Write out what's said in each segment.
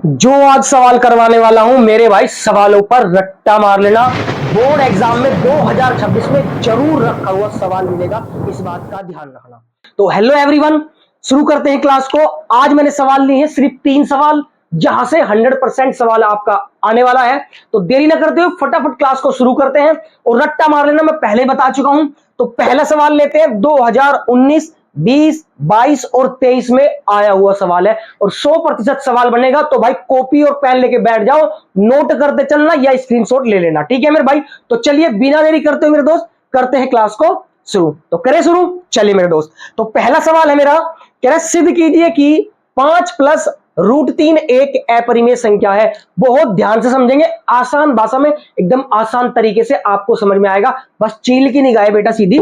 जो आज सवाल करवाने वाला हूं मेरे भाई, सवालों पर रट्टा मार लेना। बोर्ड एग्जाम में 2026 में जरूर रखा हुआ सवाल मिलेगा, इस बात का ध्यान रखना। तो हेलो एवरीवन, शुरू करते हैं क्लास को। आज मैंने सवाल लिए हैं सिर्फ 3 सवाल, जहां से 100% सवाल आपका आने वाला है। तो देरी ना करते हुए फटाफट क्लास को शुरू करते हैं। और रट्टा मार लेना मैं पहले बता चुका हूं। तो पहला सवाल लेते हैं, 2019, 20, 22 और 23 में आया हुआ सवाल है और 100% सवाल बनेगा। तो भाई कॉपी और पेन लेके बैठ जाओ, नोट करते चलना या स्क्रीनशॉट ले लेना, ठीक है मेरे भाई। तो चलिए बिना देरी करते हुए मेरे दोस्त करते हैं क्लास को शुरू। तो करें शुरू, चलिए मेरे दोस्त। तो पहला सवाल है मेरा, कह रहा है सिद्ध कीजिए कि 5 प्लस √3 एक अपरिमेय संख्या है। बहुत ध्यान से समझेंगे, आसान भाषा में, एकदम आसान तरीके से आपको समझ में आएगा। बस चील की निगाहें बेटा सीधी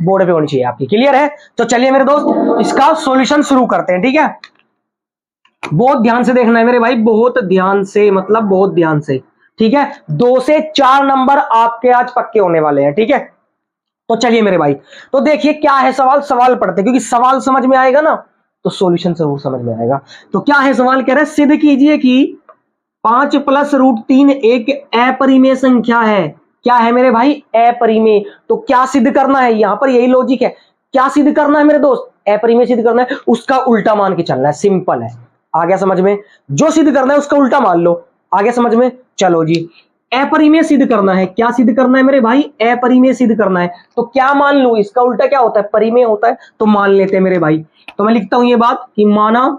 बोर्ड पे होनी चाहिए आपकी, क्लियर है। तो चलिए मेरे दोस्त इसका सॉल्यूशन शुरू करते हैं, ठीक है। बहुत ध्यान से देखना है मेरे भाई, बहुत ध्यान से, मतलब बहुत ध्यान से, ठीक है। 2 से 4 नंबर आपके आज पक्के होने वाले हैं, ठीक है। तो चलिए मेरे भाई, तो देखिए क्या है सवाल। सवाल पढ़ते, क्योंकि सवाल समझ में आएगा ना तो सॉल्यूशन जरूर समझ में आएगा। तो क्या है सवाल, कह रहा है सिद्ध कीजिए कि 5 प्लस √3 एक अपरिमेय संख्या है। क्या है मेरे भाई, अपरिमेय। तो क्या सिद्ध करना है, यहां पर यही लॉजिक है। क्या सिद्ध करना है मेरे दोस्त, अपरिमेय सिद्ध करना है, उसका उल्टा मान के चलना है, सिंपल है। आ गया समझ में, जो सिद्ध करना है उसका उल्टा मान लो। आ गया समझ में, चलो जी। अपरिमेय सिद्ध करना है, क्या सिद्ध करना है मेरे भाई, अपरिमेय सिद्ध करना है। तो क्या मान लू, इसका उल्टा क्या होता है, परिमेय होता है। तो मान लेते हैं मेरे भाई। तो मैं लिखता हूं ये बात कि माना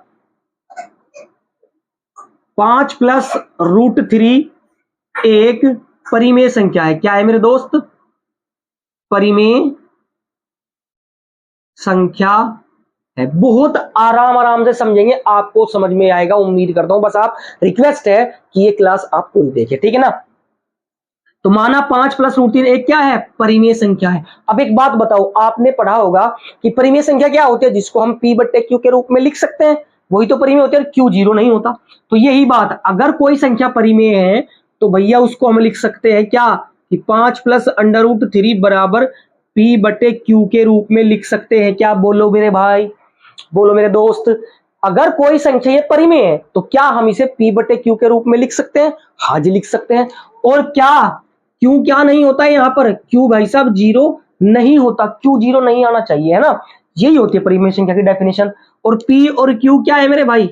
5 प्लस √3 एक परिमेय संख्या है। क्या है मेरे दोस्त, परिमेय संख्या है। बहुत आराम आराम से समझेंगे, आपको समझ में आएगा, उम्मीद करता हूं। बस आप, रिक्वेस्ट है कि ये क्लास आप पूरी देखिए, ठीक है ना। तो माना 5 प्लस √3 एक क्या है, परिमेय संख्या है। अब एक बात बताओ, आपने पढ़ा होगा कि परिमेय संख्या क्या होती है, जिसको हम P/Q के रूप में लिख सकते हैं, वही तो परिमेय होती है। Q 0 नहीं होता। तो यही बात, अगर कोई संख्या परिमेय है तो भैया उसको हम लिख सकते हैं क्या, कि 5 प्लस √3 बराबर P/Q के रूप में लिख सकते हैं। क्या बोलो मेरे भाई, बोलो मेरे दोस्त। अगर कोई संख्या ये परिमेय है तो क्या हम इसे P/Q के रूप में लिख सकते हैं, हाँ जी लिख सकते हैं। और क्या क्यों क्या नहीं होता है, यहां पर क्यू भाई साहब 0 नहीं होता, क्यू 0 नहीं आना चाहिए, है ना। यही होती है परिमेय संख्या की डेफिनेशन। और पी और क्यू क्या है मेरे भाई,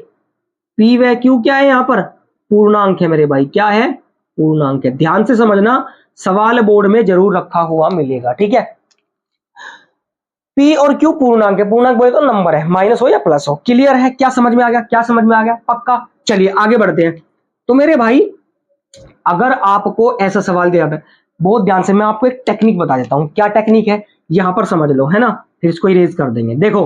पी व क्यू क्या है, यहां पर पूर्णांक है मेरे भाई। क्या है, पूर्णांक है। ध्यान से समझना, सवाल बोर्ड में जरूर रखा हुआ मिलेगा, ठीक है। पी और क्यू पूर्णांक है, पूर्णांक बोले तो नंबर है, माइनस हो या प्लस हो। क्लियर है, क्या समझ में आ गया, क्या समझ में आ गया, पक्का। चलिए आगे बढ़ते हैं। तो मेरे भाई अगर आपको ऐसा सवाल दिया है, बहुत ध्यान से, मैं आपको एक टेक्निक बता देता हूं। क्या टेक्निक है, यहां पर समझ लो, है ना। फिर इसको इरेज कर देंगे। देखो,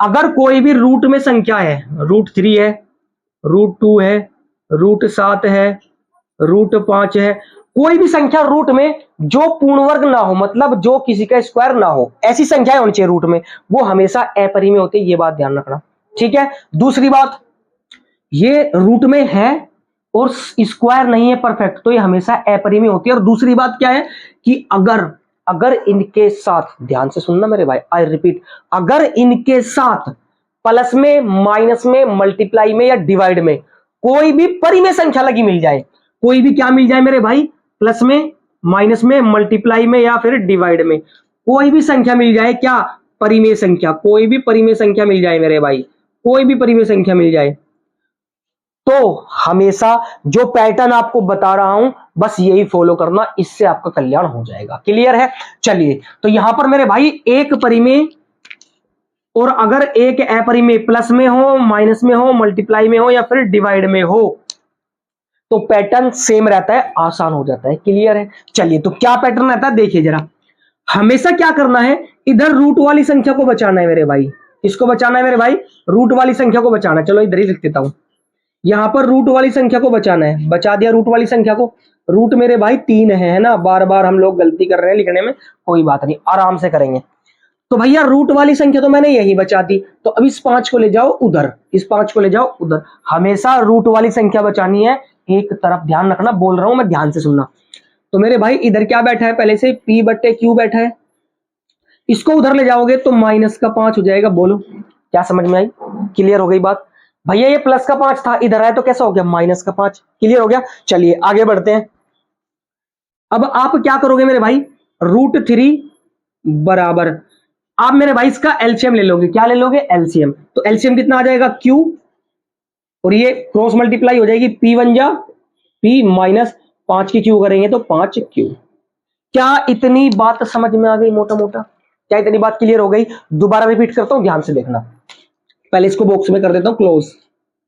अगर कोई भी रूट में संख्या है, √3 है, √2 है, √7 है, √5 है, कोई भी संख्या रूट में जो पूर्ण वर्ग ना हो, मतलब जो किसी का स्क्वायर ना हो, ऐसी संख्याएं होनी चाहिए रूट में, वो हमेशा अपरिमेय होती है। ये बात ध्यान रखना, ठीक है। दूसरी बात, ये रूट में है और स्क्वायर नहीं है परफेक्ट, तो ये हमेशा अपरिमेय होती है। और दूसरी बात क्या है कि अगर अगर इनके साथ, ध्यान से सुनना मेरे भाई, आई रिपीट, अगर इनके साथ प्लस में, माइनस में, मल्टीप्लाई में या डिवाइड में कोई भी परिमेय संख्या लगी मिल जाए, कोई भी क्या मिल जाए मेरे भाई, प्लस में, माइनस में, मल्टीप्लाई में या फिर डिवाइड में कोई भी संख्या मिल जाए, क्या, परिमेय संख्या, कोई भी परिमेय संख्या मिल जाए मेरे भाई, कोई भी परिमेय संख्या मिल जाए, तो हमेशा जो पैटर्न आपको बता रहा हूं बस यही फॉलो करना, इससे आपका कल्याण हो जाएगा। क्लियर है। चलिए, तो यहां पर मेरे भाई एक परिमेय और अगर एक अपरिमेय प्लस में हो, माइनस में हो, मल्टीप्लाई में हो या फिर डिवाइड में हो, तो पैटर्न सेम रहता है, आसान हो जाता है। क्लियर है। चलिए, तो क्या पैटर्न रहता है देखिए जरा। हमेशा क्या करना है, इधर रूट वाली संख्या को बचाना है मेरे भाई। किसको बचाना है मेरे भाई, रूट वाली संख्या को बचाना है। चलो इधर ही लिख देता हूं, यहां पर रूट वाली संख्या को बचाना है। बचा दिया रूट वाली संख्या को। रूट मेरे भाई 3 है ना। बार बार हम लोग गलती कर रहे हैं लिखने में, कोई बात नहीं, आराम से करेंगे। तो भैया रूट वाली संख्या तो मैंने यही बचा दी, तो अब इस 5 को ले जाओ उधर, इस 5 को ले जाओ उधर। हमेशा रूट वाली संख्या बचानी है एक तरफ, ध्यान रखना, बोल रहा हूं मैं, ध्यान से सुनना। तो मेरे भाई इधर क्या बैठा है, पहले से P/Q बैठा है, इसको उधर ले जाओगे तो -5 हो जाएगा। बोलो क्या समझ में आई, क्लियर हो गई बात। भैया ये प्लस का 5 था, इधर आया तो कैसा हो गया माइनस का 5। क्लियर हो गया। चलिए आगे बढ़ते हैं। अब आप क्या करोगे मेरे भाई, √3 बराबर, आप मेरे भाई इसका एलसीएम ले लोगे। क्या ले लोगे, एलसीएम। तो एलसीएम कितना आ जाएगा, Q, और ये क्रॉस मल्टीप्लाई हो जाएगी, P1 जा P माइनस 5 की Q करेंगे तो 5Q। क्या इतनी बात समझ में आ गई मोटा मोटा? क्या इतनी बात क्लियर हो गई? दोबारा रिपीट करता हूं, ध्यान से देखना। पहले इसको बॉक्स में कर देता हूं क्लोज।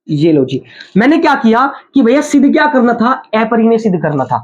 ये लो जी, मैंने क्या किया कि भैया सिद्ध क्या करना था, अपरिमेय सिद्ध करना था।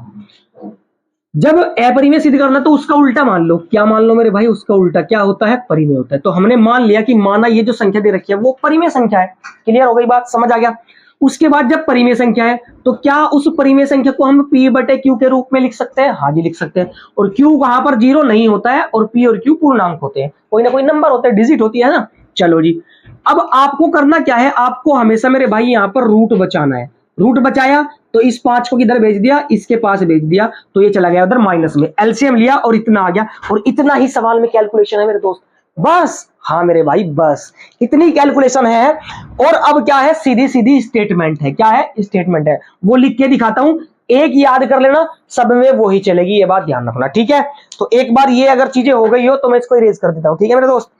जब अपरिमेय सिद्ध करना तो उसका उल्टा मान लो। क्या मान लो मेरे भाई, उसका उल्टा क्या होता है, परिमेय होता है। तो हमने मान लिया कि माना ये जो संख्या दे रखी है वो परिमेय संख्या है। क्लियर हो गई बात, समझ आ गया। उसके बाद जब परिमेय संख्या है तो क्या उस परिमेय संख्या को हम P/Q के रूप में लिख सकते हैं? हाँ जी लिख सकते हैं। और Q वहां पर 0 नहीं होता है, और P और Q पूर्णांक होते हैं, कोई ना कोई नंबर होता है, डिजिट होती है ना। चलो जी, अब आपको करना क्या है, आपको हमेशा मेरे भाई यहां पर रूट बचाना है। रूट बचाया तो इस 5 को किधर भेज दिया, इसके पास भेज दिया, तो ये चला गया उधर माइनस में। एलसीएम लिया और इतना आ गया, और इतना ही सवाल में कैलकुलेशन है मेरे दोस्त, बस। हाँ मेरे भाई बस इतनी कैलकुलेशन है। और अब क्या है, सीधी सीधी स्टेटमेंट है। क्या है, स्टेटमेंट है। वो लिख के दिखाता हूं, एक याद कर लेना, सब में वो ही चलेगी, ये बात ध्यान रखना, ठीक है। तो एक बार ये अगर चीजें हो गई हो तो मैं इसको इरेज कर देता हूं, ठीक है मेरे दोस्त।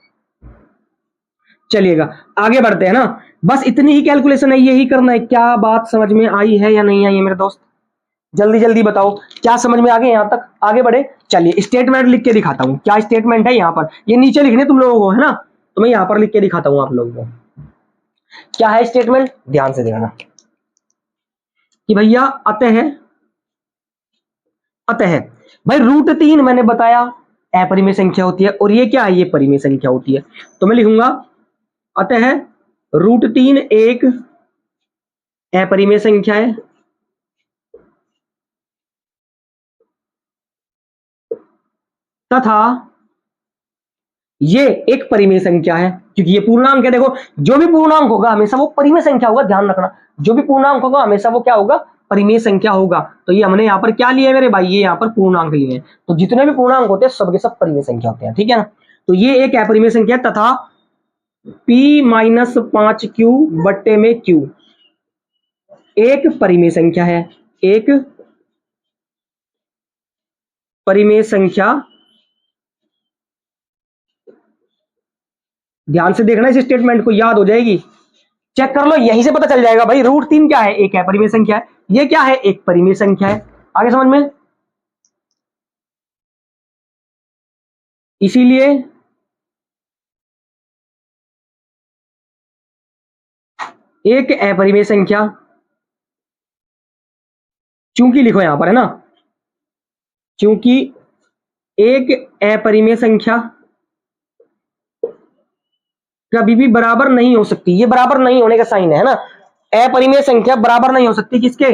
चलिएगा आगे बढ़ते हैं ना, बस इतनी ही कैलकुलेशन है, यही करना है। क्या बात समझ में आई है या नहीं आई है मेरे दोस्त? जल्दी जल्दी बताओ, क्या समझ में आ गए यहां तक? आगे बढ़े। चलिए स्टेटमेंट लिख के दिखाता हूं, क्या स्टेटमेंट है यहां पर, ये नीचे लिखने तुम लोगों को, है ना। तो मैं यहां पर लिख के दिखाता हूं आप लोगों को, क्या है स्टेटमेंट, ध्यान से देखना। कि भैया अतः भाई √3 मैंने बताया अपरिमेय संख्या होती है, और ये क्या है, ये परिमेय संख्या होती है। तो मैं लिखूंगा अतः √3 एक अपरिमेय संख्या है, तथा ये एक परिमेय संख्या है, क्योंकि ये पूर्णांक है। देखो जो भी पूर्णांक होगा हमेशा वो परिमेय संख्या होगा, ध्यान रखना। जो भी पूर्णांक होगा हमेशा वो क्या होगा, परिमेय संख्या होगा। तो ये हमने यहाँ पर क्या लिया है मेरे भाई, ये यहाँ पर पूर्णांक लिए हैं। तो जितने भी पूर्णांक होते हैं सबके सब परिमेय संख्या होते हैं, ठीक है ना। तो ये एक अपरिमेय संख्या तथा P-5Q बट्टे में Q एक परिमेय संख्या है, एक परिमेय संख्या। ध्यान से देखना, इस स्टेटमेंट को याद हो जाएगी, चेक कर लो, यहीं से पता चल जाएगा भाई। √3 क्या है, एक अपरिमेय संख्या है, ये क्या है, एक परिमेय संख्या है। आगे समझ में। इसीलिए एक अपरिमेय संख्या, चूंकि लिखो यहां पर, है ना, क्योंकि एक अपरिमेय संख्या कभी भी बराबर नहीं हो सकती, ये बराबर नहीं होने का साइन है ना। अपरिमेय संख्या बराबर नहीं हो सकती किसके,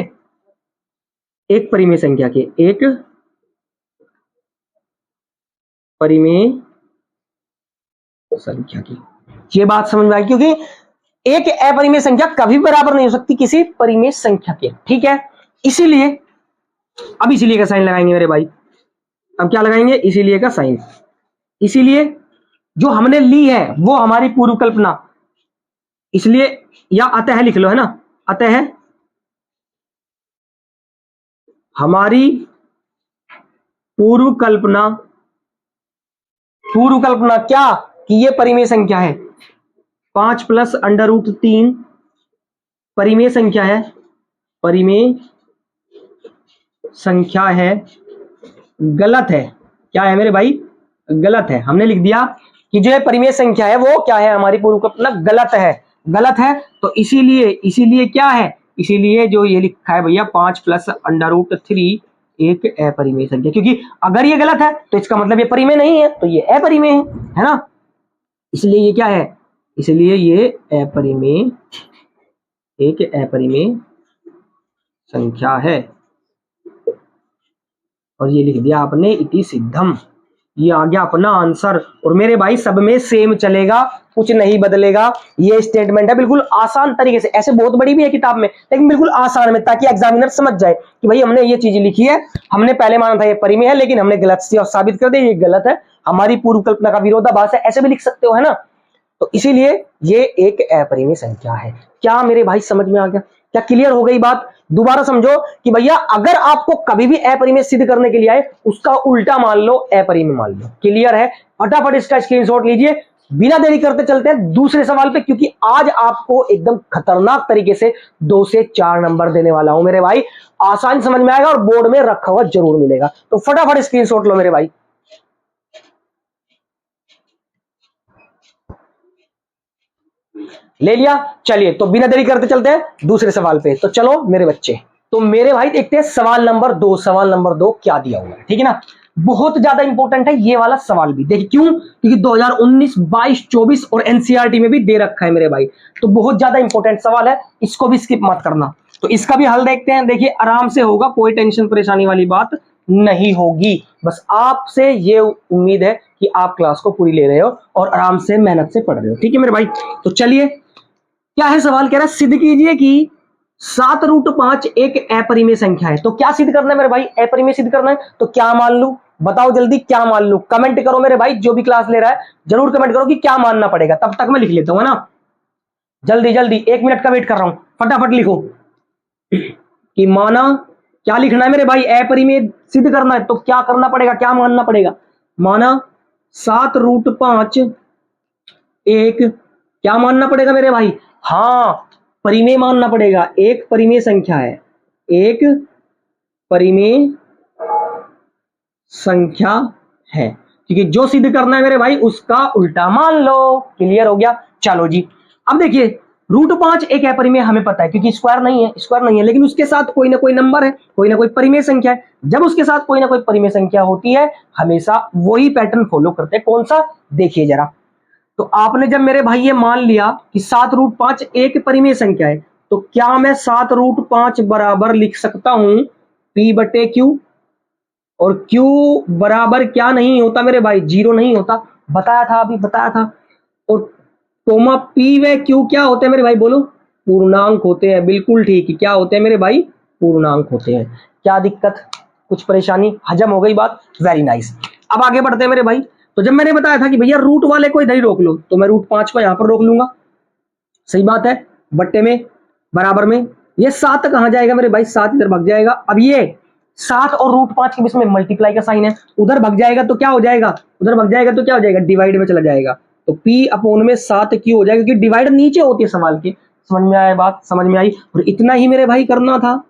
एक परिमेय संख्या के, एक परिमेय संख्या की। ये बात समझ में आई, क्योंकि एक अपरिमेय संख्या कभी बराबर नहीं हो सकती किसी परिमेय संख्या के, ठीक है। इसीलिए अब इसीलिए का साइन लगाएंगे मेरे भाई। अब क्या लगाएंगे, इसीलिए का साइन। इसीलिए जो हमने ली है वो हमारी पूर्व कल्पना, इसलिए या अतः लिख लो, है ना। अतः हमारी पूर्व कल्पना क्या, कि ये परिमेय संख्या है, 5 + √3 परिमेय संख्या है, परिमेय संख्या है, गलत है। क्या है मेरे भाई, गलत है। हमने लिख दिया कि जो परिमेय संख्या है वो क्या है, हमारी पूर्व कल्पना गलत है, गलत है। तो इसीलिए क्या है, इसीलिए जो ये लिखा है भैया 5 + √3 एक अपरिमेय संख्या, क्योंकि अगर ये गलत है तो इसका मतलब ये परिमेय नहीं है, तो ये अपरिमेय है ना। इसलिए ये क्या है, इसलिए ये अपरिमेय, एक अपरिमेय संख्या है। और ये लिख दिया आपने इति सिद्धम, ये आ गया अपना आंसर। और मेरे भाई सब में सेम चलेगा, कुछ नहीं बदलेगा। ये स्टेटमेंट है बिल्कुल आसान तरीके से, ऐसे बहुत बड़ी भी है किताब में, लेकिन बिल्कुल आसान में, ताकि एग्जामिनर समझ जाए कि भाई हमने ये चीज लिखी है, हमने पहले माना था ये परिमेय है, लेकिन हमने गलत से और साबित कर दिया ये गलत है, हमारी पूर्व कल्पना का विरोधाभास है, ऐसे भी लिख सकते हो, है ना। तो इसीलिए ये एक अपरिमेय संख्या है। क्या मेरे भाई समझ में आ गया? क्या क्लियर हो गई बात? दोबारा समझो कि भैया अगर आपको कभी भी अपरिमेय सिद्ध करने के लिए आए, उसका उल्टा मान लो, अपरिमेय मान लो। क्लियर है? फटाफट इसका स्क्रीनशॉट लीजिए। बिना देरी करते चलते हैं दूसरे सवाल पे, क्योंकि आज आपको एकदम खतरनाक तरीके से 2 से 4 नंबर देने वाला हूं मेरे भाई। आसान समझ में आएगा और बोर्ड में रखा हुआ जरूर मिलेगा। तो फटाफट स्क्रीनशॉट लो मेरे भाई। ले लिया? चलिए, तो बिना देरी करते चलते हैं दूसरे सवाल पे। तो चलो मेरे बच्चे, तो मेरे भाई देखते हैं सवाल नंबर 2। सवाल नंबर 2 क्या दिया हुआ है, ठीक है ना? बहुत ज्यादा इंपॉर्टेंट है ये वाला सवाल भी। देखिए क्यों? क्योंकि 2019, 22, 24 और एनसीईआरटी में भी दे रखा है मेरे भाई। तो बहुत ज्यादा इंपॉर्टेंट सवाल है, इसको भी स्किप मत करना। तो इसका भी हल देखते हैं। देखिए आराम से होगा, कोई टेंशन परेशानी वाली बात नहीं होगी। बस आपसे ये उम्मीद है कि आप क्लास को पूरी ले रहे हो और आराम से मेहनत से पढ़ रहे हो, ठीक है मेरे भाई? तो चलिए, क्या है सवाल? कह रहा है सिद्ध कीजिए कि 7√5 एक अपरिमेय संख्या है। तो क्या सिद्ध करना है मेरे भाई? अपरिमेय सिद्ध करना है। तो क्या मान लूं? बताओ जल्दी, क्या मान लूं? कमेंट करो मेरे भाई, जो भी क्लास ले रहा है जरूर कमेंट करो कि क्या मानना पड़ेगा। तब तक मैं लिख लेता हूं, है ना? जल्दी जल्दी, 1 मिनट का वेट कर रहा हूं, फटाफट लिखो कि माना। क्या लिखना है मेरे भाई? अपरिमेय सिद्ध करना है तो क्या करना पड़ेगा, क्या मानना पड़ेगा? माना 7√5 एक, क्या मानना पड़ेगा मेरे भाई? हाँ, परिमेय मानना पड़ेगा। एक परिमेय संख्या है, एक परिमेय संख्या है, क्योंकि जो सिद्ध करना है मेरे भाई उसका उल्टा मान लो। क्लियर हो गया? चलो जी, अब देखिए √5 एक अपरिमेय हमें पता है, क्योंकि स्क्वायर नहीं है, लेकिन उसके साथ कोई ना कोई नंबर है, कोई ना कोई परिमेय संख्या है। जब उसके साथ कोई ना कोई परिमेय संख्या होती है, हमेशा वही पैटर्न फॉलो करते हैं। कौन सा? देखिए जरा। तो आपने जब मेरे भाई ये मान लिया कि 7√5 एक परिमेय संख्या है, तो क्या मैं 7√5 बराबर लिख सकता हूं P/Q? और Q बराबर क्या नहीं होता मेरे भाई? 0 नहीं होता, बताया था, अभी बताया था। और कोमा P व Q क्या होते हैं मेरे भाई? बोलो। पूर्णांक होते हैं। बिल्कुल ठीक, क्या होते हैं मेरे भाई? पूर्णांक होते हैं। क्या दिक्कत, कुछ परेशानी? हजम हो गई बात? Very nice. अब आगे बढ़ते हैं मेरे भाई। तो जब मैंने बताया था कि भैया रूट वाले को इधर ही रोक लो, तो मैं √5 को यहां पर रोक लूंगा। सही बात है, बट्टे में, बराबर में। ये 7 कहां जाएगा मेरे भाई? 7 इधर भाग जाएगा। अब ये 7 और √5 के बीच में मल्टीप्लाई का साइन है, उधर भाग जाएगा तो क्या हो जाएगा? उधर भाग जाएगा तो क्या हो जाएगा? डिवाइड में चला जाएगा। तो P/7Q हो जाएगा, क्योंकि डिवाइड नीचे होती है सवाल के। समझ में आया बात? समझ में आई? और इतना ही मेरे भाई करना था।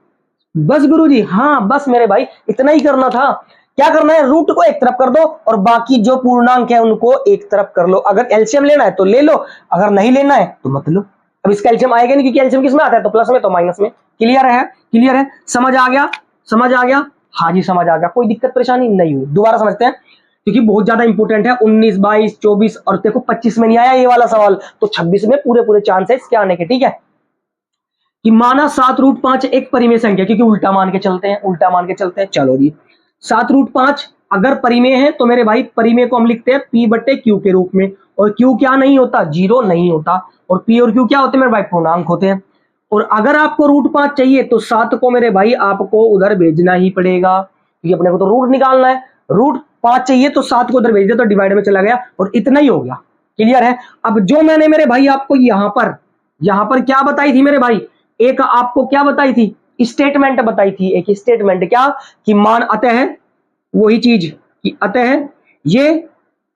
बस गुरुजी, हाँ बस मेरे भाई इतना ही करना था। क्या करना है? रूट को एक तरफ कर दो और बाकी जो पूर्णांक है उनको एक तरफ कर लो। अगर एलसीएम लेना है तो ले लो, अगर नहीं लेना है तो मत लो। अब इसका एलसीएम आएगा नहीं, क्योंकि एलसीएम किस में आता है? तो प्लस में, तो माइनस में। क्लियर है? क्लियर है? समझ आ गया? समझ आ गया? हाँ जी समझ आ गया। कोई दिक्कत परेशानी नहीं हुई? दोबारा समझते हैं, क्योंकि बहुत ज्यादा इंपॉर्टेंट है। 19, 22, 24 और देखो 25 में नहीं आया ये वाला सवाल, तो 26 में पूरे पूरे चांस है इसके आने के। ठीक है, कि माना 7√5 एक परिमेय संख्या, क्योंकि उल्टा मान के चलते हैं, उल्टा मान के चलते हैं। चलो जी, 7√5 अगर परिमेय है तो मेरे भाई परिमेय को हम लिखते हैं P/Q के रूप में। और Q क्या नहीं होता? 0 नहीं होता। और P और Q क्या होते हैं मेरे भाई? पूर्णांक होते हैं। और अगर आपको √5 चाहिए तो 7 को मेरे भाई आपको उधर भेजना ही पड़ेगा, क्योंकि अपने को तो रूट निकालना है। √5 चाहिए तो 7 को उधर भेज दिया तो डिवाइड में चला गया, और इतना ही हो गया। क्लियर है? अब जो मैंने मेरे भाई आपको यहां पर क्या बताई थी मेरे भाई? एक आपको क्या बताई थी? स्टेटमेंट बताई थी। एक स्टेटमेंट, क्या? कि मान अतः वही चीज, कि अतः ये,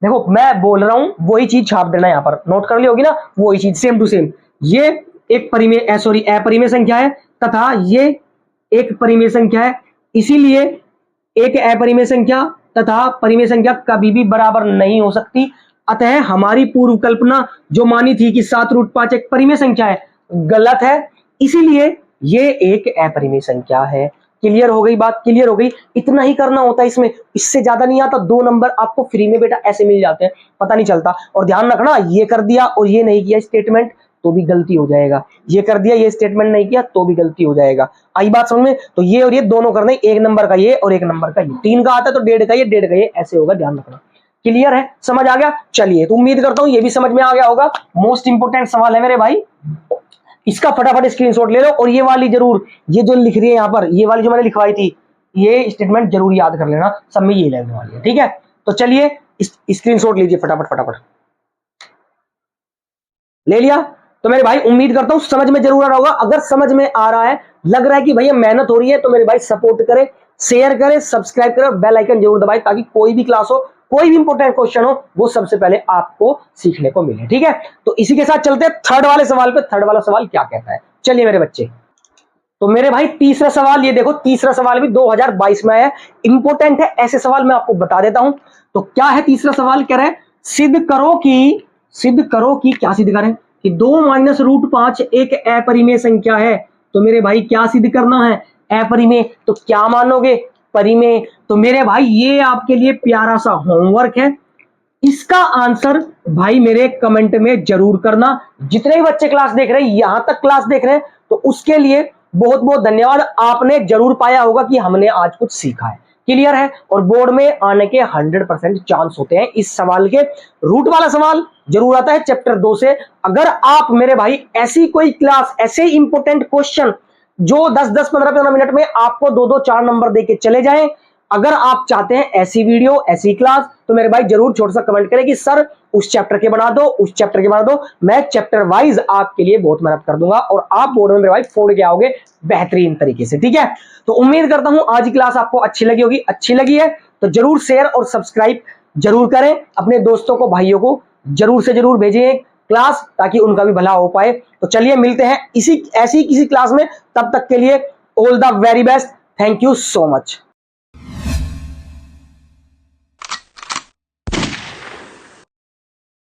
देखो मैं बोल रहा हूं वही चीज छाप देना, यहां पर नोट कर ली होगी ना, वही चीज सेम टू सेम। ये एक परिमेय सॉरी अपरिमेय संख्या है, तथा ये एक परिमेय संख्या है। इसीलिए एक अपरिमेय संख्या तथा परिमेय संख्या कभी भी बराबर नहीं हो सकती। अतः हमारी पूर्व कल्पना जो मानी थी कि 7√5 एक परिमेय संख्या है, गलत है। इसीलिए ये एक अपरिमेय संख्या है। क्लियर हो गई बात? क्लियर हो गई? इतना ही करना होता है इसमें, इससे ज्यादा नहीं आता। 2 नंबर आपको फ्री में बेटा ऐसे मिल जाते हैं, पता नहीं चलता। और ध्यान रखना, ये कर दिया और ये नहीं किया स्टेटमेंट तो भी गलती हो जाएगा, ये कर दिया ये स्टेटमेंट नहीं किया तो भी गलती हो जाएगा। आई बात समझ में? तो ये और ये दोनों करने, 1 नंबर का ये और 1 नंबर का ये। 3 का आता है तो 1.5 का ये, 1.5 का ये, ऐसे होगा, ध्यान रखना। क्लियर है? समझ आ गया? चलिए, तो उम्मीद करता हूं ये भी समझ में आ गया होगा। मोस्ट इंपोर्टेंट सवाल है मेरे भाई, इसका फटाफट स्क्रीनशॉट ले लो। और ये वाली जरूर, ये जो लिख रही है यहां पर, ये वाली जो मैंने लिखवाई थी, ये स्टेटमेंट जरूर याद कर लेना, सब में ये लगने वाली है। ठीक है, तो चलिए स्क्रीनशॉट लीजिए फटाफट फटाफट। ले लिया। तो मेरे भाई उम्मीद करता हूं समझ में जरूर आ रहा होगा। अगर समझ में आ रहा है, लग रहा है कि भैया मेहनत हो रही है, तो मेरे भाई सपोर्ट करें, शेयर करें, सब्सक्राइब करें, बेल आइकन जरूर दबाएं, ताकि कोई भी क्लास हो, कोई भी इंपॉर्टेंट क्वेश्चन हो, वो सबसे पहले आपको सीखने को मिले। ठीक है, तो इसी के साथ चलते हैं थर्ड वाले सवाल पे। थर्ड वाला सवाल क्या कहता है, चलिए मेरे बच्चे। तो मेरे भाई तीसरा सवाल, ये देखो तीसरा सवाल भी 2022 में आया है, इंपॉर्टेंट है, ऐसे सवाल मैं आपको बता देता हूं। तो क्या है तीसरा सवाल, कह रहे हैं सिद्ध करो कि क्या सिद्ध करें कि 2 माइनस रूट 5 एक अपरिमेय संख्या है। तो मेरे भाई क्या सिद्ध करना है, अपरिमेय। तो क्या मानोगे, परिमेय। तो मेरे भाई ये आपके लिए प्यारा सा होमवर्क है, इसका आंसर भाई मेरे कमेंट में जरूर करना। जितने भी बच्चे क्लास देख रहे हैं, यहां तक क्लास देख रहे हैं, तो उसके लिए बहुत बहुत धन्यवाद। आपने जरूर पाया होगा कि हमने आज कुछ सीखा है, क्लियर है। और बोर्ड में आने के 100% चांस होते हैं इस सवाल के। रूट वाला सवाल जरूर आता है चैप्टर 2 से। अगर आप मेरे भाई ऐसी कोई क्लास, ऐसे इंपॉर्टेंट क्वेश्चन जो 10-10, 15-15 मिनट में आपको 2-2, 4 नंबर देके चले जाएं, अगर आप चाहते हैं ऐसी वीडियो, ऐसी क्लास, तो मेरे भाई जरूर छोटा सा कमेंट करें कि सर उस चैप्टर के बना दो, उस चैप्टर के बना दो। मैं चैप्टर वाइज आपके लिए बहुत मेहनत कर दूंगा और आप बोर्ड में मेरे भाई फोड़ के आओगे बेहतरीन तरीके से। ठीक है, तो उम्मीद करता हूं आज की क्लास आपको अच्छी लगी होगी। अच्छी लगी है तो जरूर शेयर और सब्सक्राइब जरूर करें, अपने दोस्तों को, भाइयों को जरूर से जरूर भेजिए क्लास, ताकि उनका भी भला हो पाए। तो चलिए मिलते हैं ऐसी किसी क्लास में, तब तक के लिए all the very best. Thank you so much.